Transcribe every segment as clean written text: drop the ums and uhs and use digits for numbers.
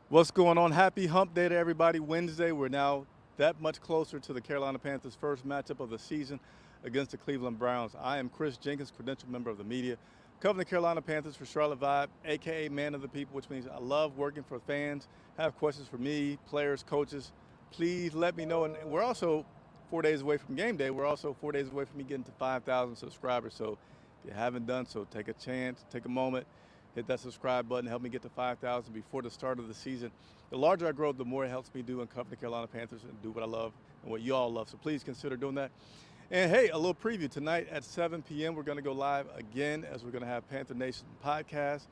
What's going on? Happy hump day to everybody. Wednesday, we're now that much closer to the Carolina Panthers' first matchup of the season against the Cleveland Browns. I am Chris Jenkins, credentialed member of the media, covering the Carolina Panthers for Charlotte Vibe, aka Man of the People, which means I love working for fans. Have questions for me, players, coaches, please let me know. And we're also 4 days away from game day. We're also 4 days away from me getting to 5,000 subscribers. So if you haven't done so, take a chance, take a moment, hit that subscribe button, help me get to 5,000 before the start of the season. The larger I grow, the more it helps me do and cover the Carolina Panthers and do what I love and what you all love. So please consider doing that. And hey, a little preview tonight at 7 p.m. We're going to go live again as we're going to have Panther Nation podcast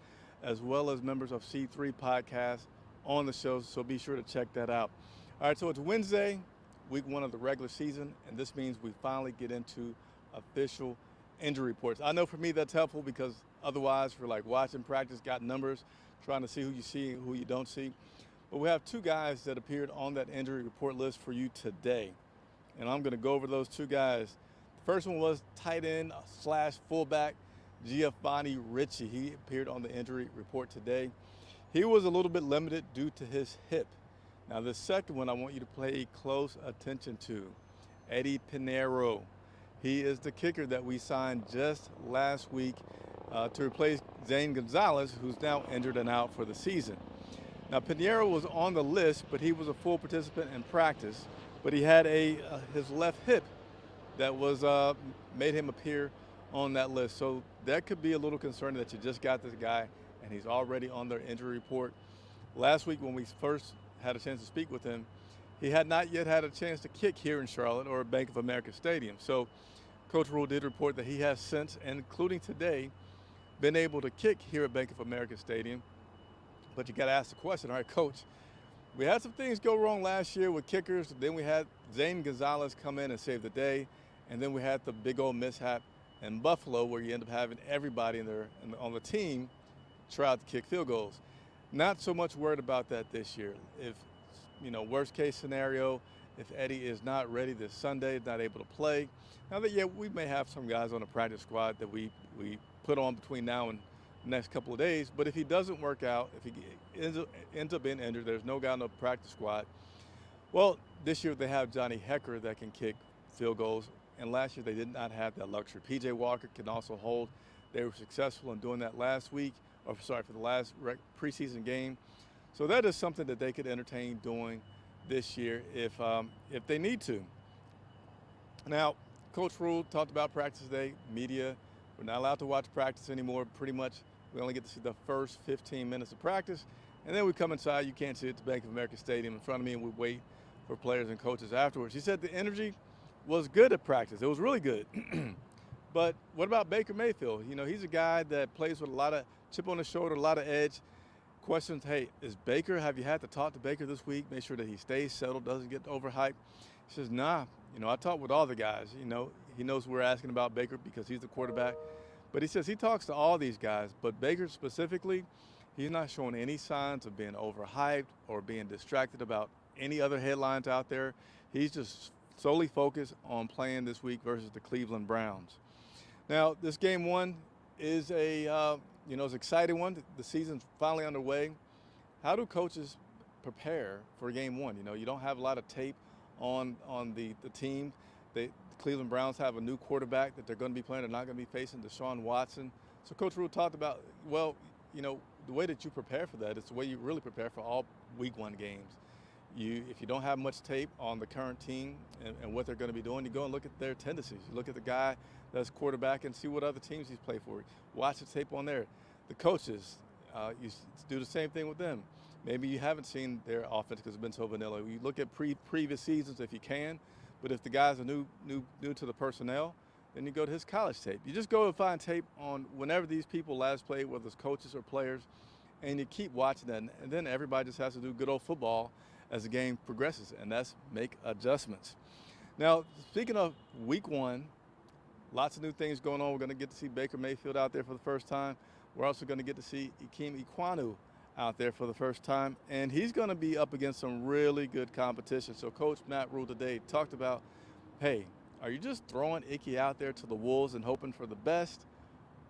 as well as members of C3 podcast on the show. So be sure to check that out. All right, so it's Wednesday, week one of the regular season, and this means we finally get into official injury reports. I know for me that's helpful because otherwise for like watching practice, got numbers, trying to see who you see and who you don't see. But we have two guys that appeared on that injury report list for you today. And I'm going to go over those two guys. The first one was tight end slash fullback Giovanni Ricci. He appeared on the injury report today. He was a little bit limited due to his hip. Now the second one I want you to pay close attention to, Eddie Pinheiro. He is the kicker that we signed just last week to replace Zane Gonzalez, who's now injured and out for the season. Now, Pinheiro was on the list, but he was a full participant in practice. But he had his left hip that was made him appear on that list. So that could be a little concerning that you just got this guy and he's already on their injury report. Last week when we first had a chance to speak with him, he had not yet had a chance to kick here in Charlotte or Bank of America Stadium. So Coach Rule did report that he has since, including today, been able to kick here at Bank of America Stadium. But you got to ask the question, all right, Coach, we had some things go wrong last year with kickers. Then we had Zane Gonzalez come in and save the day. And then we had the big old mishap in Buffalo where you end up having everybody on the team try out to kick field goals. Not so much worried about that this year. If, worst case scenario, if Eddie is not ready this Sunday, not able to play. Now that, we may have some guys on the practice squad that we put on between now and the next couple of days. But if he doesn't work out, if he ends up being injured, there's no guy on the practice squad. Well, this year they have Johnny Hecker that can kick field goals. And last year they did not have that luxury. P.J. Walker can also hold. They were successful in doing that for the last preseason game. So that is something that they could entertain doing this year if they need to. Now, Coach Rule talked about practice today, media. We're not allowed to watch practice anymore. Pretty much we only get to see the first 15 minutes of practice. And then we come inside, you can't see it, the Bank of America Stadium in front of me, and we wait for players and coaches afterwards. He said the energy was good at practice. It was really good. But what about Baker Mayfield? He's a guy that plays with a lot of chip on his shoulder, a lot of edge. Questions, hey, have you had to talk to Baker this week? Make sure that he stays settled, doesn't get overhyped. He says, nah, I talked with all the guys. He knows we're asking about Baker because he's the quarterback. But he says he talks to all these guys, but Baker specifically, he's not showing any signs of being overhyped or being distracted about any other headlines out there. He's just solely focused on playing this week versus the Cleveland Browns. Now, this game one is it's an exciting one. The season's finally underway. How do coaches prepare for game one? You don't have a lot of tape on the team. The Cleveland Browns have a new quarterback that they're going to be playing. They're not going to be facing Deshaun Watson. So Coach Rule talked about, the way that you prepare for that is the way you really prepare for all week one games. If you don't have much tape on the current team and what they're going to be doing, you go and look at their tendencies. You look at the guy that's quarterback and see what other teams he's played for. Watch the tape on there. The coaches, you do the same thing with them. Maybe you haven't seen their offense because it's been so vanilla. You look at previous seasons if you can, but if the guys are new to the personnel, then you go to his college tape. You just go and find tape on whenever these people last played, whether it's coaches or players, and you keep watching that. And then everybody just has to do good old football as the game progresses, and that's make adjustments. Now, speaking of week one, lots of new things going on. We're going to get to see Baker Mayfield out there for the first time. We're also going to get to see Ekwonu out there for the first time, and he's going to be up against some really good competition. So Coach Matt Rule today talked about, hey, are you just throwing Icky out there to the wolves and hoping for the best?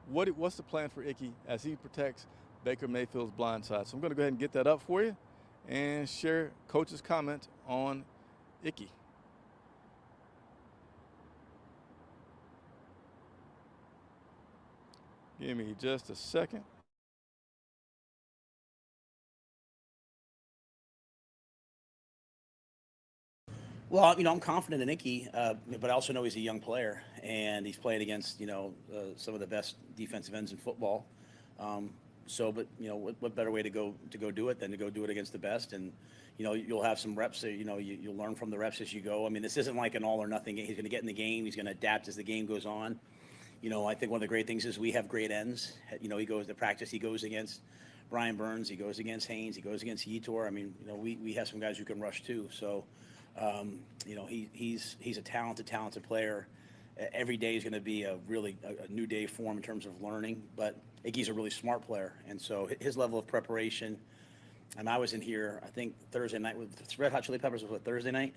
What's the plan for Icky as he protects Baker Mayfield's blind side? So I'm going to go ahead and get that up for you, and share Coach's comment on Icky. Give me just a second. Well, I'm confident in Icky, but I also know he's a young player, and he's playing against, some of the best defensive ends in football. Um, but what better way to go do it than to go do it against the best? And you'll have some reps. You'll learn from the reps as you go. I mean, this isn't like an all or nothing game. He's going to get in the game. He's going to adapt as the game goes on. I think one of the great things is we have great ends. He goes to practice. He goes against Brian Burns. He goes against Haynes. He goes against Yetur. I mean, we have some guys who can rush too. So. He's a talented player. Every day is going to be a new day for him in terms of learning. But Iggy's a really smart player, and so his level of preparation. And I was in here, I think Thursday night with Red Hot Chili Peppers. Was what, Thursday night?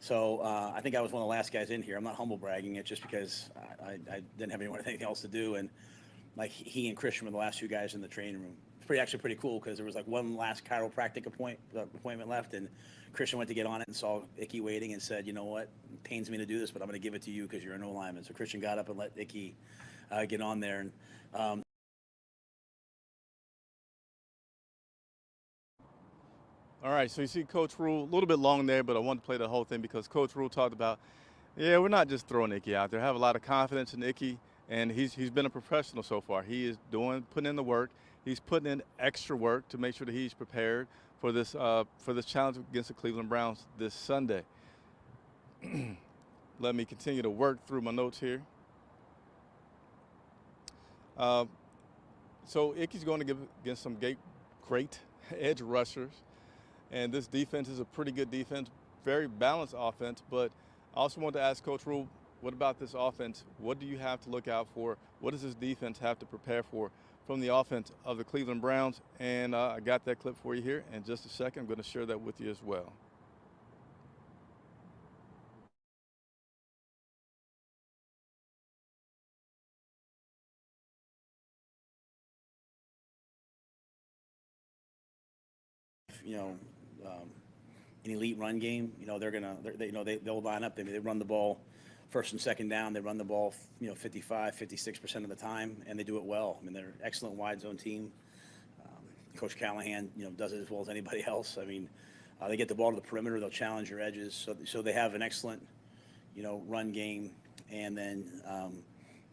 So I think I was one of the last guys in here. I'm not humble bragging it, just because I didn't have anything else to do, and like he and Christian were the last two guys in the training room. It's actually pretty cool, because there was like one last chiropractic appointment left, and Christian went to get on it and saw Icky waiting and said, "You know what? It pains me to do this, but I'm going to give it to you because you're an O-lineman." So Christian got up and let Icky get on there, and All right, so you see Coach Rule, a little bit long there, but I wanted to play the whole thing because Coach Rule talked about, yeah, we're not just throwing Icky out there. I have a lot of confidence in Icky, and he's been a professional so far. He is putting in the work. He's putting in extra work to make sure that he's prepared for this challenge against the Cleveland Browns this Sunday. Let me continue to work through my notes here. So Icky's going to give against some great edge rushers. And this defense is a pretty good defense, very balanced offense. But I also want to ask Coach Rule, what about this offense? What do you have to look out for? What does this defense have to prepare for from the offense of the Cleveland Browns? And I got that clip for you here in just a second. I'm going to share that with you as well. you know, um, an elite run game, they'll line up. They run the ball first and second down. They run the ball, 55, 56% of the time, and they do it well. I mean, they're an excellent wide zone team. Coach Callahan, does it as well as anybody else. I mean, they get the ball to the perimeter. They'll challenge your edges. So they have an excellent, run game. And then,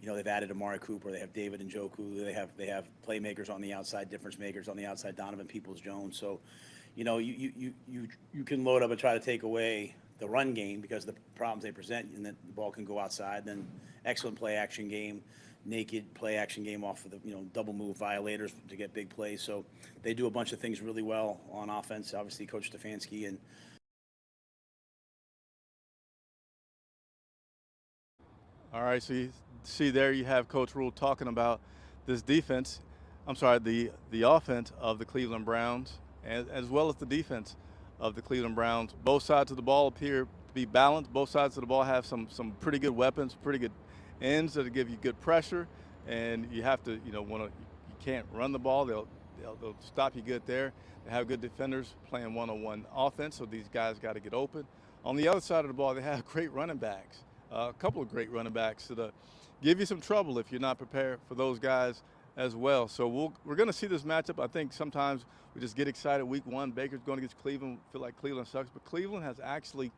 they've added Amari Cooper. They have David Njoku. They have playmakers on the outside, difference makers on the outside, Donovan Peoples-Jones. So, you can load up and try to take away the run game because of the problems they present, and that the ball can go outside. Then excellent play action game, naked play action game off of the double move violators to get big plays. So they do a bunch of things really well on offense. Obviously, Coach Stefanski and. All right, so you see there you have Coach Rule talking about this defense. I'm sorry, the offense of the Cleveland Browns, as well as the defense of the Cleveland Browns. Both sides of the ball appear to be balanced. Both sides of the ball have some pretty good weapons, pretty good ends that give you good pressure, and you have to, you can't run the ball. They'll stop you good there. They have good defenders playing one-on-one offense, so these guys got to get open. On the other side of the ball, they have great running backs. A couple of great running backs that give you some trouble if you're not prepared for those guys as well. So we're going to see this matchup. I think sometimes we just get excited week one. Baker's going against Cleveland, feel like Cleveland sucks. But Cleveland has actually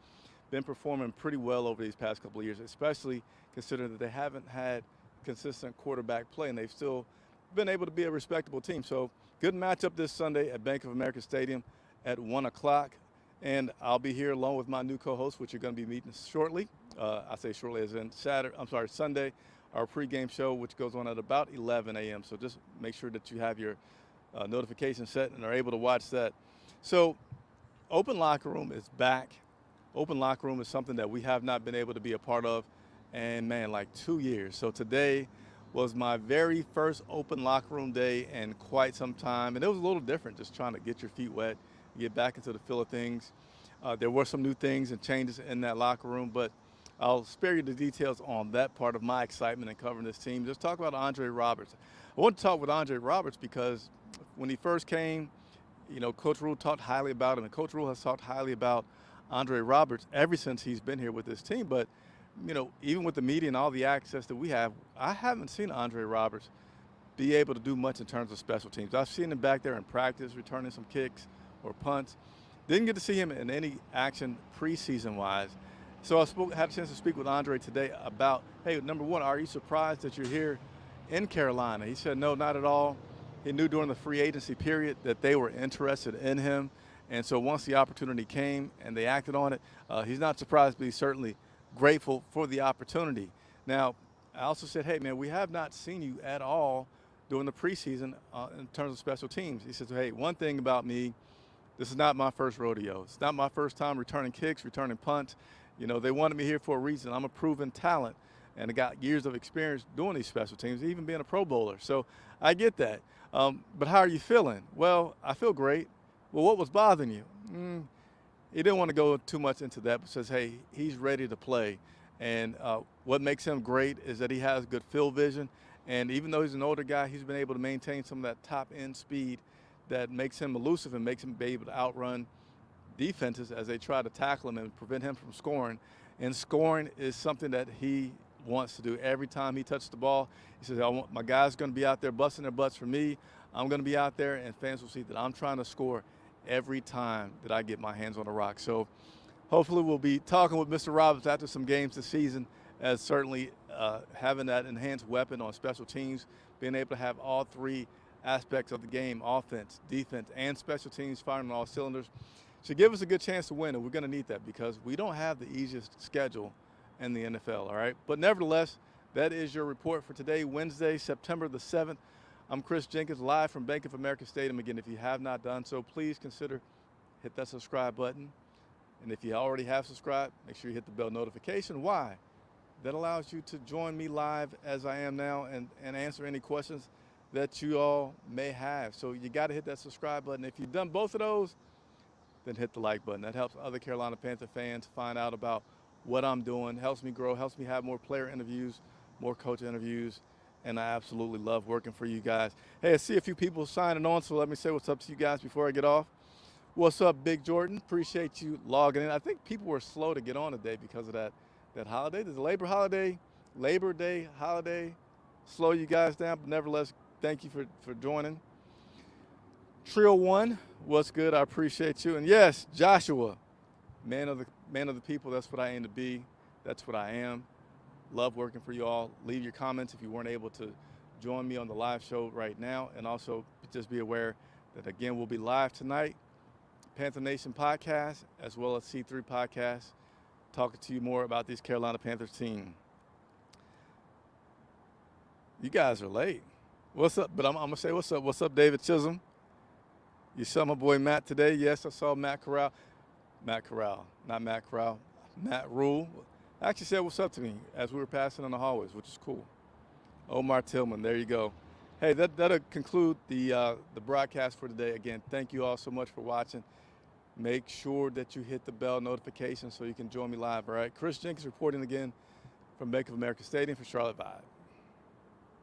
been performing pretty well over these past couple of years, especially considering that they haven't had consistent quarterback play, and they've still been able to be a respectable team. So good matchup this Sunday at Bank of America Stadium at 1 o'clock. And I'll be here along with my new co-host, which you're going to be meeting shortly. I say shortly as in Sunday, our pregame show, which goes on at about 11 a.m. So just make sure that you have your notifications set and are able to watch that. So Open Locker Room is back. Open Locker Room is something that we have not been able to be a part of in, like 2 years. So today was my very first Open Locker Room day in quite some time. And it was a little different, just trying to get your feet wet, get back into the feel of things. There were some new things and changes in that locker room, but I'll spare you the details on that part of my excitement in covering this team. Just talk about Andre Roberts. I want to talk with Andre Roberts because when he first came, You know, Coach Rule talked highly about him, and Coach Rule has talked highly about Andre Roberts ever since he's been here with this team. But, you know, even with the media and all the access that we have, I haven't seen Andre Roberts be able to do much in terms of special teams. I've seen him back there in practice, returning some kicks or punts. Didn't get to see him in any action preseason-wise. So had a chance to speak with Andre today about, hey, number one, are you surprised that you're here in Carolina? He said, no, not at all. He knew during the free agency period that they were interested in him. And so once the opportunity came and they acted on it, he's not surprised, but he's certainly grateful for the opportunity. Now, I also said, hey, man, we have not seen you at all during the preseason in terms of special teams. He says, hey, one thing about me, this is not my first rodeo. It's not my first time returning kicks, returning punts. You know, they wanted me here for a reason. I'm a proven talent, and I got years of experience doing these special teams, even being a Pro Bowler. So I get that. But how are you feeling? Well, I feel great. Well, what was bothering you? He didn't want to go too much into that, but says, hey, he's ready to play. And what makes him great is that he has good field vision. And even though he's an older guy, he's been able to maintain some of that top-end speed that makes him elusive and makes him be able to outrun defenses as they try to tackle him and prevent him from scoring. And scoring is something that he wants to do every time he touches the ball. He says, my guys are going to be out there busting their butts for me. I'm going to be out there, and fans will see that I'm trying to score every time that I get my hands on the rock. So hopefully we'll be talking with Mr. Roberts after some games this season, as certainly having that enhanced weapon on special teams, being able to have all three aspects of the game, offense, defense, and special teams firing on all cylinders, should give us a good chance to win, and we're going to need that because we don't have the easiest schedule in the NFL, all right? But nevertheless, that is your report for today, Wednesday, September the 7th. I'm Chris Jenkins, live from Bank of America Stadium. Again, if you have not done so, please consider hit that subscribe button. And if you already have subscribed, make sure you hit the bell notification. Why? That allows you to join me live as I am now and answer any questions that you all may have. So you got to hit that subscribe button. If you've done both of those, then hit the like button. That helps other Carolina Panther fans find out about what I'm doing, helps me grow, helps me have more player interviews, more coach interviews, and I absolutely love working for you guys. Hey, I see a few people signing on, so let me say what's up to you guys before I get off. What's up, Big Jordan? Appreciate you logging in. I think people were slow to get on today because of that holiday. There's a Labor Day holiday, slow you guys down, but nevertheless, thank you for joining. Trio 1, what's good? I appreciate you. And yes, Joshua, man of the people, that's what I aim to be. That's what I am. Love working for you all. Leave your comments if you weren't able to join me on the live show right now. And also just be aware that, again, we'll be live tonight, Panther Nation podcast, as well as C3 podcast, talking to you more about this Carolina Panthers team. You guys are late. What's up? But I'm going to say what's up. What's up, David Chisholm? You saw my boy Matt today? Yes, I saw Matt Corral. Matt Corral, not Matt Corral. Matt Rule actually said what's up to me as we were passing in the hallways, which is cool. Omar Tillman, there you go. Hey, that'll conclude the broadcast for today. Again, thank you all so much for watching. Make sure that you hit the bell notification so you can join me live, all right? Chris Jenkins reporting again from Bank of America Stadium for Charlotte Vibe.